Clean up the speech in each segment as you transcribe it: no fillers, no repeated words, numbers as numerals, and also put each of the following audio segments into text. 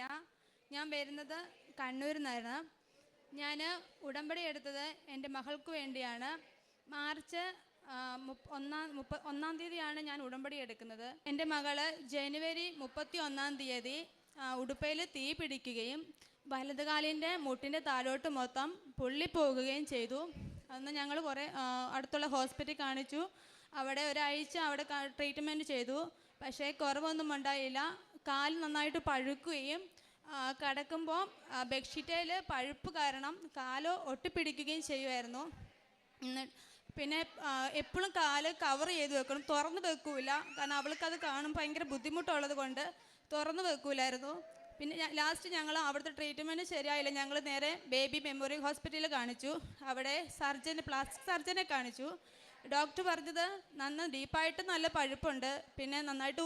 ബീന. ഞാൻ വരുന്നത് കണ്ണൂരിൽ നിന്നായിരുന്നു. ഞാൻ ഉടമ്പടി എടുത്തത് എൻ്റെ മകൾക്ക് വേണ്ടിയാണ്. മാർച്ച് 1 തീയതിയാണ് ഞാൻ ഉടമ്പടി എടുക്കുന്നത്. എൻ്റെ മകള് ജനുവരി 31 ഉടുപ്പയിൽ തീ പിടിക്കുകയും വലതുകാലിൻ്റെ മുട്ടിൻ്റെ താഴോട്ട് മൊത്തം പൊള്ളിപ്പോകുകയും ചെയ്തു. അന്ന് ഞങ്ങൾ കുറേ അടുത്തുള്ള ഹോസ്പിറ്റലിൽ കാണിച്ചു. അവിടെ ഒരാഴ്ച അവിടെ ട്രീറ്റ്മെൻറ്റ് ചെയ്തു. പക്ഷേ കുറവൊന്നും ഉണ്ടായില്ല. കാൽ നന്നായിട്ട് പഴുക്കുകയും കിടക്കുമ്പോൾ ബെഡ്ഷീറ്റിൽ പഴുപ്പ് കാരണം കാല് ഒട്ടിപ്പിടിക്കുകയും ചെയ്യുമായിരുന്നു. പിന്നെ എപ്പോഴും കാല് കവർ ചെയ്ത് വെക്കണം, തുറന്ന് വെക്കൂല. കാരണം അവൾക്കത് കാണും ഭയങ്കര ബുദ്ധിമുട്ടുള്ളത് കൊണ്ട് തുറന്ന് വെക്കൂലായിരുന്നു. പിന്നെ ലാസ്റ്റ് ഞങ്ങൾ അവിടുത്തെ ട്രീറ്റ്മെൻറ്റ് ശരിയായില്ല. ഞങ്ങൾ നേരെ ബേബി മെമ്മോറിയൽ ഹോസ്പിറ്റലിൽ കാണിച്ചു. അവിടെ പ്ലാസ്റ്റിക് സർജനെ കാണിച്ചു. ഡോക്ടർ പറഞ്ഞത് ഡീപ്പായിട്ട് നല്ല പഴുപ്പുണ്ട്, പിന്നെ നന്നായിട്ട്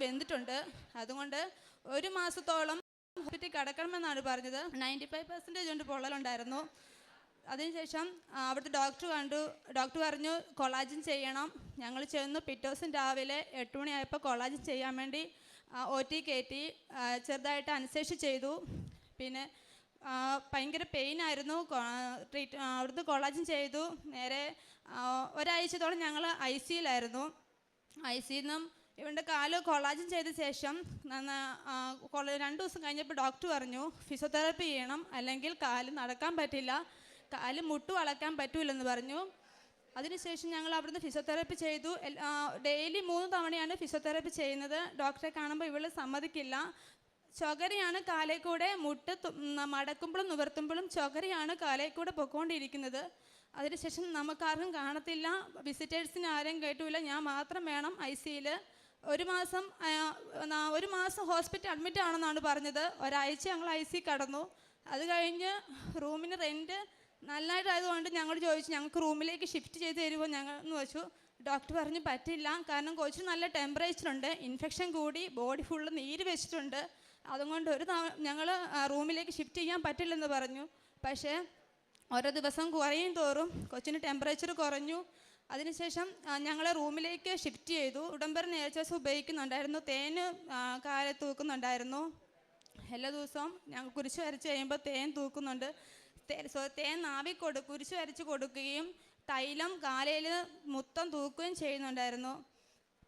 വെന്തിട്ടുണ്ട്. അതുകൊണ്ട് 1 മാസത്തോളം ഹോസ്പിറ്റലിൽ കിടക്കണമെന്നാണ് പറഞ്ഞത്. 95% കൊണ്ട് പൊള്ളലുണ്ടായിരുന്നു. അതിനുശേഷം അവിടുത്തെ ഡോക്ടർ കണ്ടു. ഡോക്ടർ പറഞ്ഞു കൊളാജൻ ചെയ്യണം. ഞങ്ങൾ ചെന്നു. പിറ്റേ ദിവസം രാവിലെ 8 മണിയായപ്പോൾ കൊളാജൻ ചെയ്യാൻ വേണ്ടി OT കയറ്റി. ചെറുതായിട്ട് അനസ്തേഷ്യ ചെയ്തു. പിന്നെ ഭയങ്കര പെയിനായിരുന്നു. അവിടുത്തെ കൊളാജൻ ചെയ്തു. നേരെ ഒരാഴ്ചത്തോളം ഞങ്ങൾ ICUലായിരുന്നു. ICUയിൽ നിന്നും ഇവൻ്റെ കാല് കൊളാജൻ ചെയ്ത ശേഷം 2 ദിവസം കഴിഞ്ഞപ്പോൾ ഡോക്ടർ പറഞ്ഞു ഫിസിയോതെറാപ്പി ചെയ്യണം, അല്ലെങ്കിൽ കാല് നടക്കാൻ പറ്റില്ല, കാല് മുട്ട് വളയ്ക്കാൻ പറ്റൂലെന്ന് പറഞ്ഞു. അതിനുശേഷം ഞങ്ങൾ അവിടുന്ന് ഫിസിയോതെറാപ്പി ചെയ്തു. ഡെയിലി 3 തവണയാണ് ഫിസിയോതെറാപ്പി ചെയ്യുന്നത്. ഡോക്ടറെ കാണുമ്പോൾ ഇവൾ സമ്മതിക്കില്ല. ചൊകരയാണ് കാലേ കൂടെ, മുട്ട് മടക്കുമ്പോഴും നിവർത്തുമ്പോഴും ചൊകരയാണ് കാലേ കൂടെ പൊയ്ക്കൊണ്ടിരിക്കുന്നത്. അതിനുശേഷം നമുക്കാർക്കും കാണത്തില്ല, വിസിറ്റേഴ്സിന് ആരും കേട്ടില്ല, ഞാൻ മാത്രം വേണം ICUയിൽ. 1 മാസം ഹോസ്പിറ്റൽ അഡ്മിറ്റ് ആണെന്നാണ് പറഞ്ഞത്. ഒരാഴ്ച ഞങ്ങൾ ICU കടന്നു. അത് കഴിഞ്ഞ് റൂമിന് റെൻറ്റ് നല്ലതായതുകൊണ്ട് ഞങ്ങൾ ചോദിച്ചു ഞങ്ങൾക്ക് റൂമിലേക്ക് ഷിഫ്റ്റ് ചെയ്ത് തരുമോ എന്ന് വെച്ചു. ഡോക്ടർ പറഞ്ഞു പറ്റില്ല, കാരണം കൊച്ചിന് നല്ല ടെമ്പറേച്ചറുണ്ട്, ഇൻഫെക്ഷൻ കൂടി, ബോഡി ഫുള്ള് നീര് വെച്ചിട്ടുണ്ട്. അതുകൊണ്ട് ഞങ്ങൾ റൂമിലേക്ക് ഷിഫ്റ്റ് ചെയ്യാൻ പറ്റില്ലെന്ന് പറഞ്ഞു. പക്ഷേ ഓരോ ദിവസം കുറയും തോറും കൊച്ചിന് ടെമ്പറേച്ചർ കുറഞ്ഞു. അതിനുശേഷം ഞങ്ങളെ റൂമിലേക്ക് ഷിഫ്റ്റ് ചെയ്തു. ഉടമ്പടി നേർച്ച ഉപയോഗിക്കുന്നുണ്ടായിരുന്നു. തേന് കാലത്ത് തൂക്കുന്നുണ്ടായിരുന്നു. എല്ലാ ദിവസവും ഞങ്ങൾ കുരിശ് വരച്ച് കഴിയുമ്പോൾ തേൻ തൂക്കുന്നുണ്ട്. തേൻ കുരിശ് വരച്ച് കൊടുക്കുകയും തൈലം കാലയിൽ മൊത്തം തൂക്കുകയും ചെയ്യുന്നുണ്ടായിരുന്നു.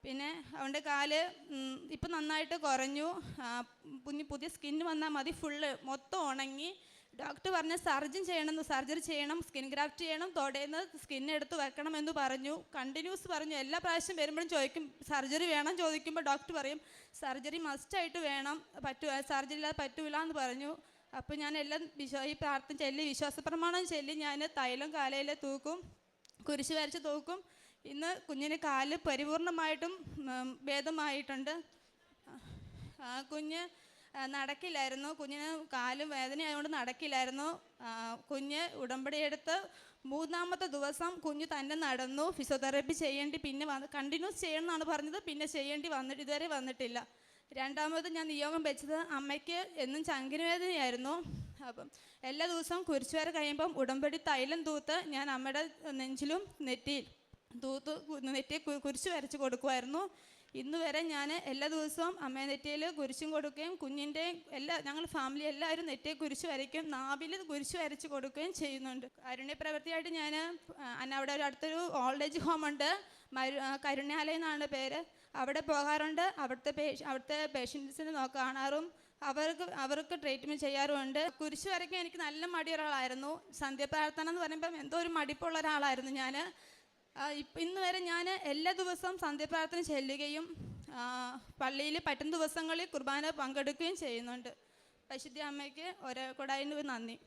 പിന്നെ അവൻ്റെ കാല് ഇപ്പം നന്നായിട്ട് കുറഞ്ഞു. പുതിയ സ്കിന്ന് വന്നാൽ മതി, ഫുള്ള് മൊത്തം ഉണങ്ങി. ഡോക്ടർ പറഞ്ഞ സർജറി ചെയ്യണം, സ്കിൻ ഗ്രാഫ്റ്റ് ചെയ്യണം, തൊടേന്ന് സ്കിന്നെടുത്ത് വെക്കണമെന്ന് പറഞ്ഞു. കണ്ടിന്യൂസ് പറഞ്ഞു. എല്ലാ പ്രാവശ്യം വരുമ്പോഴും ചോദിക്കും സർജറി വേണം. ചോദിക്കുമ്പോൾ ഡോക്ടർ പറയും സർജറി മസ്റ്റായിട്ട് വേണം, സർജറി ഇല്ലാതെ പറ്റൂല എന്ന് പറഞ്ഞു. അപ്പോൾ ഞാൻ എല്ലാം ഈ പ്രാർത്ഥന ചൊല്ലി, വിശ്വാസപ്രമാണം ചൊല്ലി ഞാൻ തൈലം കാലയിൽ തൂക്കും, കുരിശ് വരച്ച് തൂക്കും. ഇന്ന് കുഞ്ഞിന് കാല് പരിപൂർണമായിട്ടും ഭേദമായിട്ടുണ്ട്. കുഞ്ഞ് നടക്കില്ലായിരുന്നു. കുഞ്ഞിന് കാല് വേദനയായതുകൊണ്ട് നടക്കില്ലായിരുന്നു. കുഞ്ഞ് ഉടമ്പടി എടുത്ത് 3-ാമത്തെ ദിവസം കുഞ്ഞ് തന്നെ നടന്നു. ഫിസിയോതെറാപ്പി പിന്നെ കണ്ടിന്യൂസ് ചെയ്യണമെന്നാണ് പറഞ്ഞത്. പിന്നെ ഇതുവരെ വന്നിട്ടില്ല. 2ാമത് ഞാൻ നിയോഗം വെച്ചത് അമ്മയ്ക്ക് എന്നും ചങ്കിന് വേദനയായിരുന്നു. അപ്പം എല്ലാ ദിവസവും കുരിശ് വര കഴിയുമ്പം ഉടമ്പടി തൈലം തൂത്ത് ഞാൻ അമ്മയുടെ നെഞ്ചിലും നെറ്റിയിൽ കുരിശ് വരച്ച് കൊടുക്കുമായിരുന്നു. ഇന്ന് വരെ ഞാൻ എല്ലാ ദിവസവും അമ്മയെ നെറ്റിയിൽ കുരിശും കൊടുക്കുകയും കുഞ്ഞിൻ്റെ ഞങ്ങൾ ഫാമിലി എല്ലാവരും നെറ്റിയെ കുരിശ് വരയ്ക്കും, നാവിൽ കുരിശ് വരച്ച് കൊടുക്കുകയും ചെയ്യുന്നുണ്ട്. കാരുണ്യ പ്രവൃത്തിയായിട്ട് ഞാൻ അവിടെ അടുത്തൊരു ഓൾഡ് ഏജ് ഹോം ഉണ്ട്, കരുണ്യാലയം എന്നാണ് പേര്. അവിടെ പോകാറുണ്ട്. അവിടുത്തെ പേഷ്യൻസിനെ കാണാറും അവർക്ക് ട്രീറ്റ്മെൻറ്റ് ചെയ്യാറുമുണ്ട്. കുരിശ് വരയ്ക്കാൻ എനിക്ക് നല്ല മടിയൊരാളായിരുന്നു. സന്ധ്യാപ്രാർത്ഥന എന്ന് പറയുമ്പം എന്തോ ഒരു മടിപ്പുള്ള ഒരാളായിരുന്നു ഞാൻ. ഇന്ന് വരെ ഞാൻ എല്ലാ ദിവസവും സന്ധ്യാപ്രാർത്ഥന ചെല്ലുകയും പള്ളിയിൽ പറ്റുന്ന ദിവസങ്ങളിൽ കുർബാന പങ്കെടുക്കുകയും ചെയ്യുന്നുണ്ട്. പരിശുദ്ധ അമ്മയ്ക്ക് ഒരേ കൂടായി നന്ദി.